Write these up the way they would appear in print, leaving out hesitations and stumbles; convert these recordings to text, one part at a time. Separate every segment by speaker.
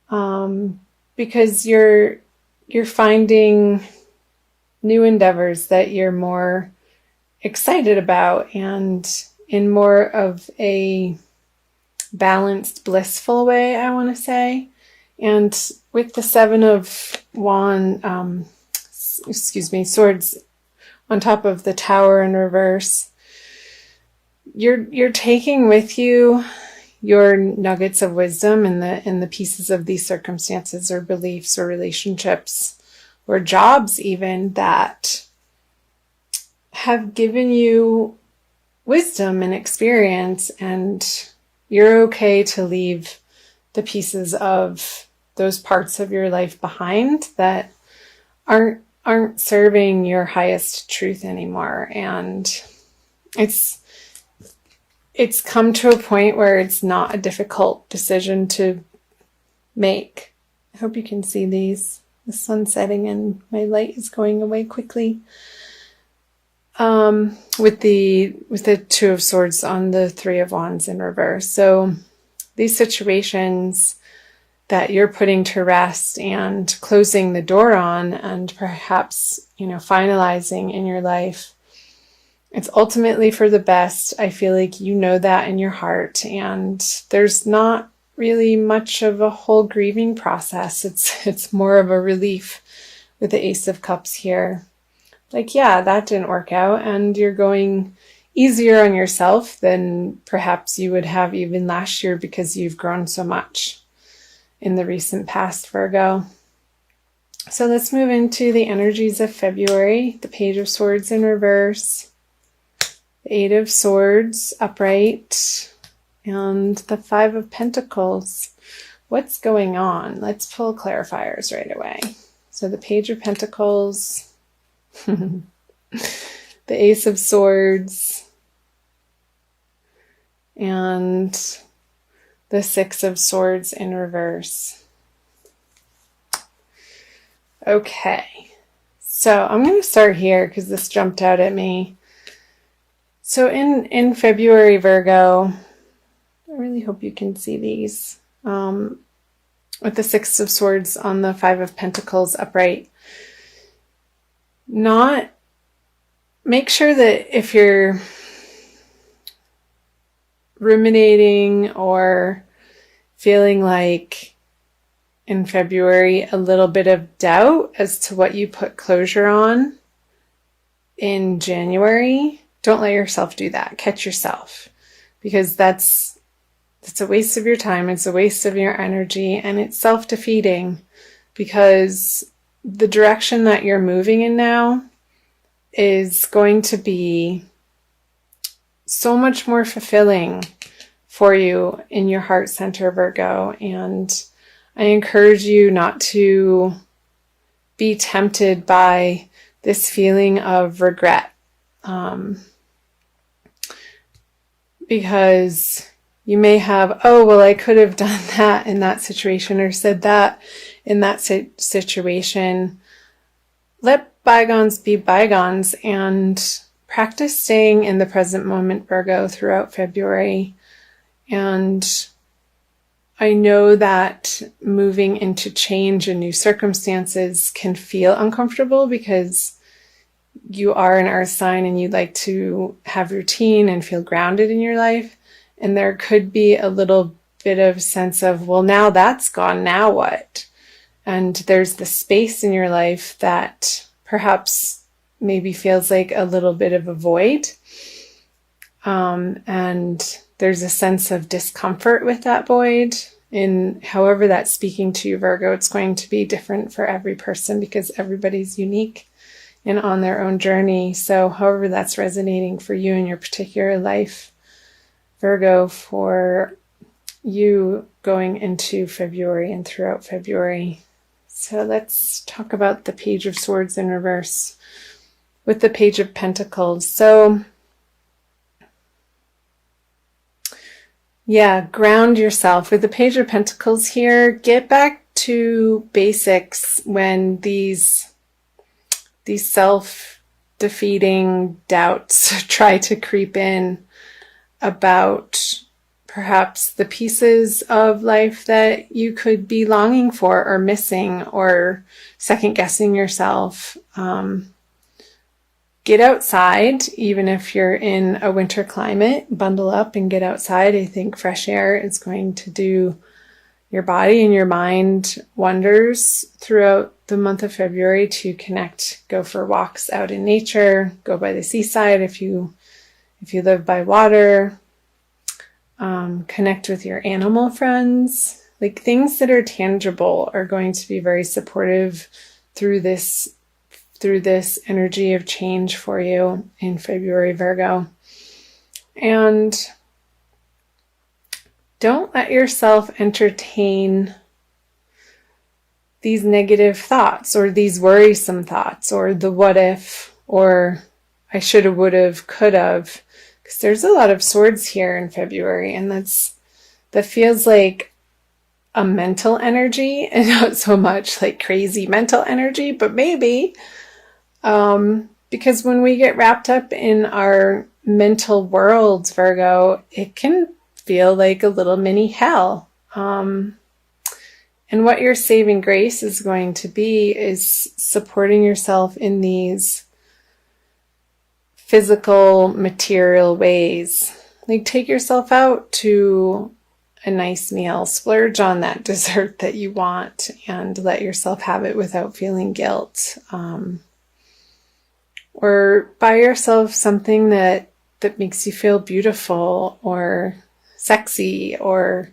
Speaker 1: because you're finding new endeavors that you're more excited about and in more of a balanced, blissful way, I want to say. And with the Seven of Swords on top of the Tower in reverse, you're taking with you your nuggets of wisdom in the pieces of these circumstances or beliefs or relationships or jobs even that have given you wisdom and experience, and you're okay to leave the pieces of those parts of your life behind that aren't serving your highest truth anymore. And it's come to a point where it's not a difficult decision to make. I hope you can see these. The sun's setting and my light is going away quickly. With the Two of Swords on the Three of Wands in reverse. So these situations that you're putting to rest and closing the door on and perhaps, finalizing in your life, it's ultimately for the best. I feel like you know that in your heart, and there's not really much of a whole grieving process. It's more of a relief with the Ace of Cups here. Like, yeah, that didn't work out, and you're going easier on yourself than perhaps you would have even last year because you've grown so much in the recent past, Virgo. So let's move into the energies of February. The Page of Swords in reverse, the Eight of Swords upright, and the Five of Pentacles. What's going on? Let's pull clarifiers right away. So the Page of Pentacles, the Ace of Swords, and the Six of Swords in reverse. Okay, so I'm going to start here because this jumped out at me. So in February, Virgo, I really hope you can see these. With the Six of Swords on the Five of Pentacles upright. Make sure that if you're ruminating or feeling like in February a little bit of doubt as to what you put closure on in January, don't let yourself do that. Catch yourself, because that's a waste of your time. It's a waste of your energy, and it's self-defeating, because the direction that you're moving in now is going to be so much more fulfilling for you in your heart center, Virgo. And I encourage you not to be tempted by this feeling of regret, because you may have, oh, well, I could have done that in that situation or said that in that situation. Let bygones be bygones and practice staying in the present moment, Virgo, throughout February. And I know that moving into change and new circumstances can feel uncomfortable because you are an earth sign and you'd like to have routine and feel grounded in your life. And there could be a little bit of sense of, well, now that's gone, now what? And there's the space in your life that perhaps maybe feels like a little bit of a void. And there's a sense of discomfort with that void. And however that's speaking to you, Virgo, it's going to be different for every person because everybody's unique and on their own journey. So however that's resonating for you in your particular life, Virgo, for you going into February and throughout February. So let's talk about the Page of Swords in reverse with the Page of Pentacles. So yeah, ground yourself. With the Page of Pentacles here, get back to basics when these self-defeating doubts try to creep in about perhaps the pieces of life that you could be longing for or missing or second guessing yourself. Get outside, even if you're in a winter climate, bundle up and get outside. I think fresh air is going to do your body and your mind wonders throughout the month of February to connect. Go for walks out in nature, go by the seaside if you live by water, connect with your animal friends. Like, things that are tangible are going to be very supportive through this energy of change for you in February, Virgo. And don't let yourself entertain these negative thoughts or these worrisome thoughts or the what if or I should have, would have, could have, because there's a lot of swords here in February, and that feels like a mental energy and not so much like crazy mental energy, but maybe. Because when we get wrapped up in our mental worlds, Virgo, it can feel like a little mini hell. And what your saving grace is going to be is supporting yourself in these physical, material ways. Like, take yourself out to a nice meal, splurge on that dessert that you want, and let yourself have it without feeling guilt. Or buy yourself something that makes you feel beautiful or sexy or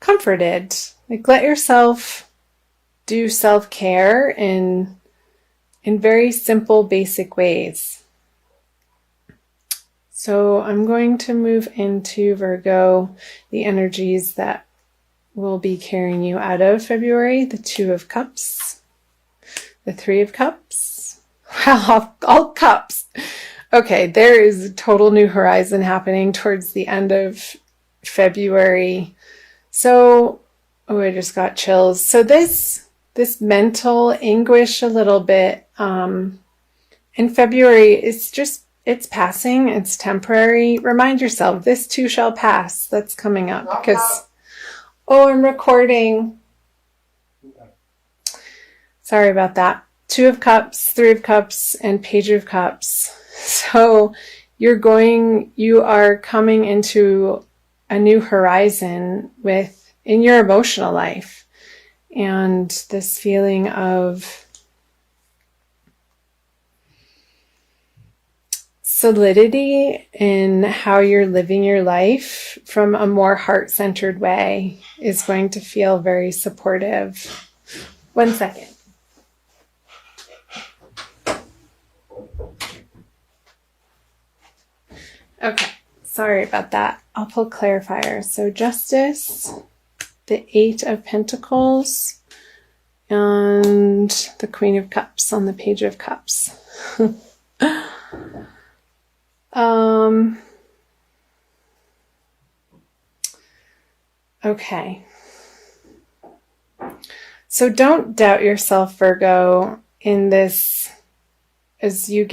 Speaker 1: comforted. Like, let yourself do self-care in very simple, basic ways. So I'm going to move into, Virgo, the energies that will be carrying you out of February. The Two of Cups, the Three of Cups. Wow, all cups. Okay, there is a total new horizon happening towards the end of February. So, I just got chills. So this mental anguish a little bit in February, it's passing, it's temporary. Remind yourself, this too shall pass. That's coming up because, I'm recording. Sorry about that. Two of Cups, Three of Cups, and Page of Cups. So you are coming into a new horizon in your emotional life, and this feeling of solidity in how you're living your life from a more heart-centered way is going to feel very supportive. 1 second. Okay, sorry about that. I'll pull clarifier. So Justice, the Eight of Pentacles, and the Queen of Cups on the Page of Cups. Okay. So don't doubt yourself, Virgo, in this as you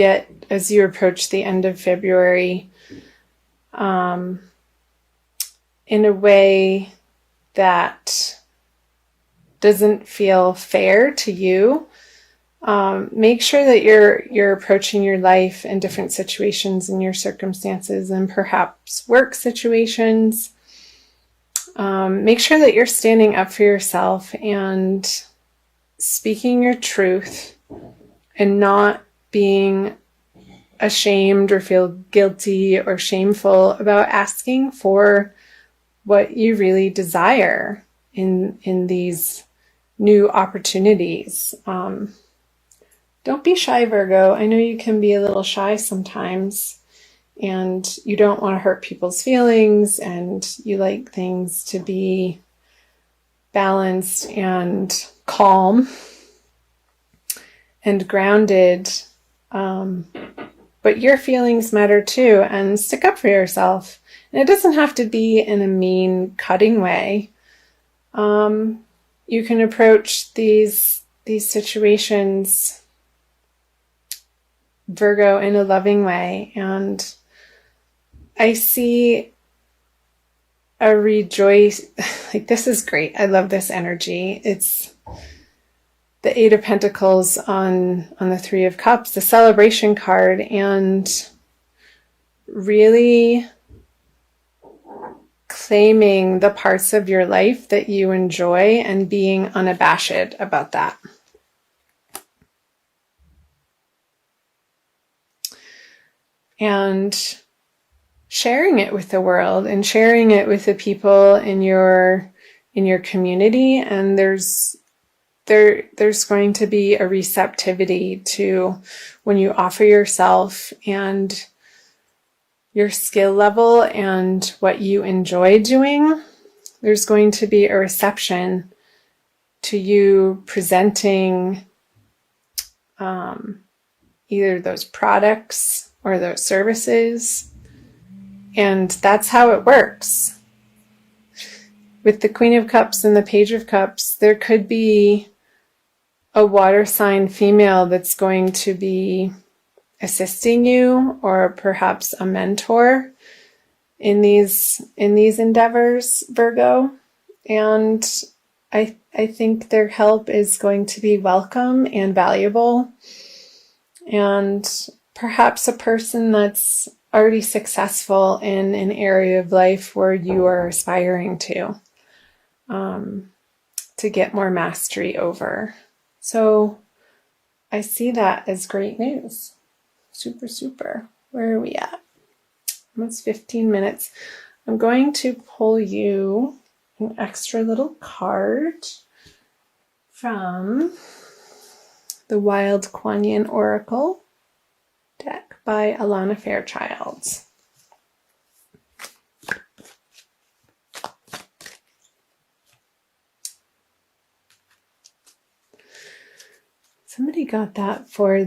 Speaker 1: approach the end of February, in a way that doesn't feel fair to you. Make sure that you're approaching your life in different situations and your circumstances and perhaps work situations. Make sure that you're standing up for yourself and speaking your truth and not being ashamed or feel guilty or shameful about asking for what you really desire in these new opportunities. Don't be shy, Virgo. I know you can be a little shy sometimes, and you don't want to hurt people's feelings, and you like things to be balanced and calm and grounded. But your feelings matter too, and stick up for yourself. And it doesn't have to be in a mean, cutting way. You can approach these situations, Virgo, in a loving way. And I see a rejoice. Like, this is great. I love this energy. It's the Eight of Pentacles on the Three of Cups, the celebration card, and really claiming the parts of your life that you enjoy and being unabashed about that. And sharing it with the world and sharing it with the people in your community. And there's going to be a receptivity to when you offer yourself and your skill level and what you enjoy doing. There's going to be a reception to you presenting either those products or those services. And that's how it works. With the Queen of Cups and the Page of Cups, there could be a water sign female that's going to be assisting you, or perhaps a mentor in these endeavors, Virgo. And I think their help is going to be welcome and valuable. And perhaps a person that's already successful in an area of life where you are aspiring to get more mastery over. So I see that as great news. Super, super. Where are we at? Almost 15 minutes. I'm going to pull you an extra little card from the Wild Kuan Yin Oracle deck by Alana Fairchild. Somebody got that for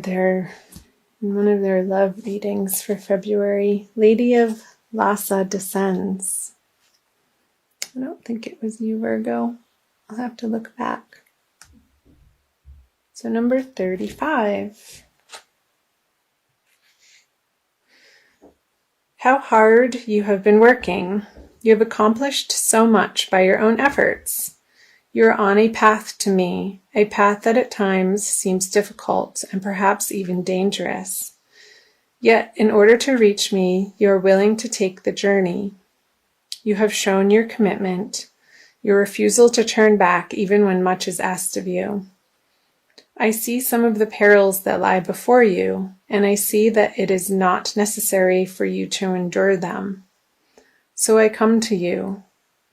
Speaker 1: one of their love readings for February. Lady of Lhasa descends. I don't think it was you, Virgo. I'll have to look back. So number 35. How hard you have been working. You have accomplished so much by your own efforts. You are on a path to me, a path that at times seems difficult and perhaps even dangerous. Yet, in order to reach me, you are willing to take the journey. You have shown your commitment, your refusal to turn back even when much is asked of you. I see some of the perils that lie before you, and I see that it is not necessary for you to endure them. So I come to you.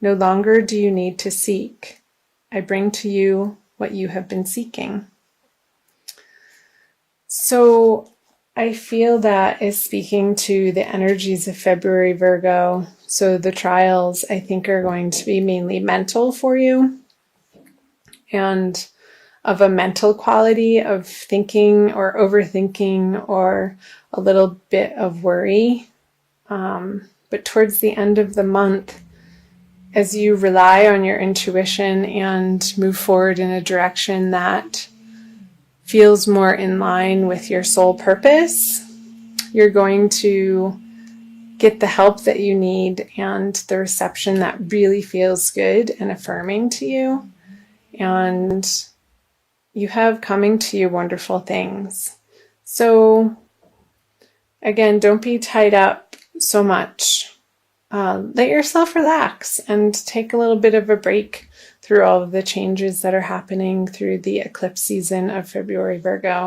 Speaker 1: No longer do you need to seek. I bring to you what you have been seeking. So I feel that is speaking to the energies of February, Virgo. So the trials, I think, are going to be mainly mental for you, and of a mental quality of thinking or overthinking or a little bit of worry. But towards the end of the month, as you rely on your intuition and move forward in a direction that feels more in line with your soul purpose, you're going to get the help that you need and the reception that really feels good and affirming to you. And you have coming to you wonderful things. So again, don't be tied up so much. Let yourself relax and take a little bit of a break through all of the changes that are happening through the eclipse season of February, Virgo.